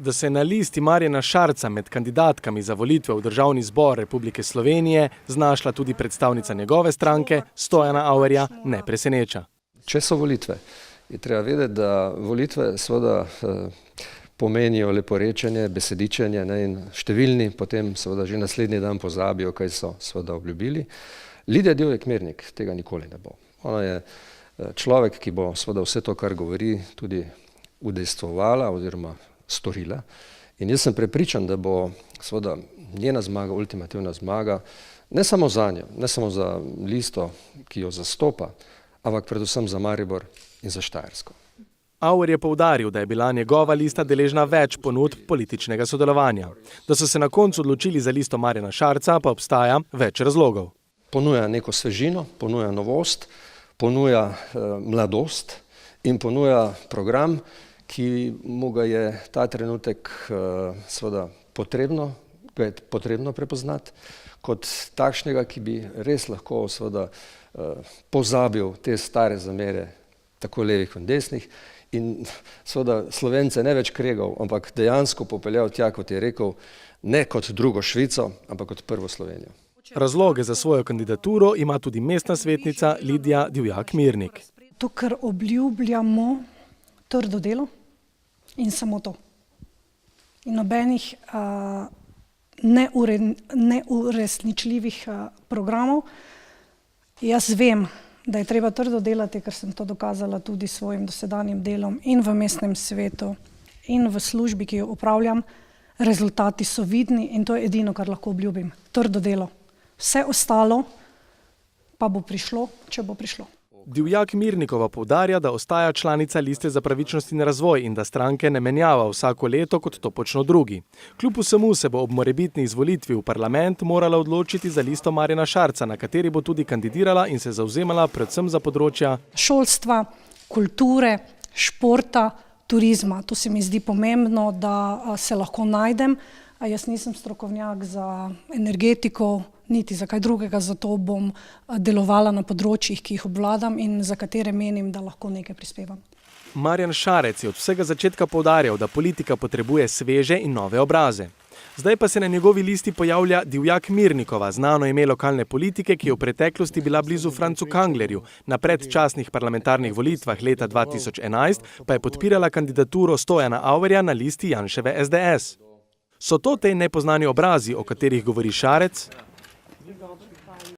Da se je na listi Marjana Šarca med kandidatkami za volitve v Državni zbor Republike Slovenije znašla tudi predstavnica njegove stranke, Stojana Auerja, ne preseneča. Če so volitve, je treba vedeti, da volitve seveda pomenijo leporečenje, besedičenje in številni potem seveda že naslednji dan pozabijo, kaj so seveda obljubili. Lidija Divjak Mirnik tega nikoli ne bo. Ona je človek, ki bo seveda vse to, kar govori, tudi udejstvovala oziroma storila. In jaz sem prepričan, da bo seveda njena zmaga, ultimativna zmaga, ne samo za njo, ne samo za listo, ki jo zastopa, ampak predvsem za Maribor in za Štajersko. Auer je poudaril, da je bila njegova lista deležna več ponudb političnega sodelovanja. Da so se na koncu odločili za listo Marjana Šarca, pa obstaja več razlogov. Ponuja neko svežino, ponuja novost, ponuja mladost in ponuja program, ki mu ga je ta trenutek seveda potrebno prepoznati kot takšnega, ki bi res lahko seveda pozabil te stare zamere tako levih kot desnih in seveda Slovence ne več kregal, ampak dejansko popeljal tja, kot je rekel, ne kot drugo Švico, ampak kot prvo Slovenijo. Razloge za svojo kandidaturo ima tudi mestna svetnica Lidija Divjak Mirnik. To, kar obljubljamo, trdo delo in samo to. In nobenih neuresničljivih programov. Jaz vem, da je treba trdo delati, ker sem to dokazala tudi s svojim dosedanjim delom in v mestnem svetu in v službi, ki jo opravljam. Rezultati so vidni in to je edino, kar lahko obljubim. Trdo delo. Vse ostalo pa bo prišlo, če bo prišlo. Divjak Mirnikova poudarja, da ostaja članica Liste za pravičnost in razvoj in da stranke ne menjava vsako leto, kot to počno drugi. Kljub vsemu se bo ob morebitni izvolitvi v parlament morala odločiti za listo Marjana Šarca, na kateri bo tudi kandidirala in se zavzemala predvsem za področja šolstva, kulture, športa, turizma. To se mi zdi pomembno, da se lahko najdem. Jaz nisem strokovnjak za energetiko, niti za kaj drugega, zato bom delovala na področjih, ki jih obvladam in za katere menim, da lahko nekaj prispevam. Marjan Šarec je od vsega začetka poudarjal, da politika potrebuje sveže in nove obraze. Zdaj pa se na njegovi listi pojavlja Divjak Mirnikova, znano ime lokalne politike, ki je v preteklosti bila blizu Francu Kanglerju. Na predčasnih parlamentarnih volitvah leta 2011 pa je podpirala kandidaturo Stojana Auerja na listi Janševe SDS. So to te nepoznani obrazi, o katerih govori Šarec?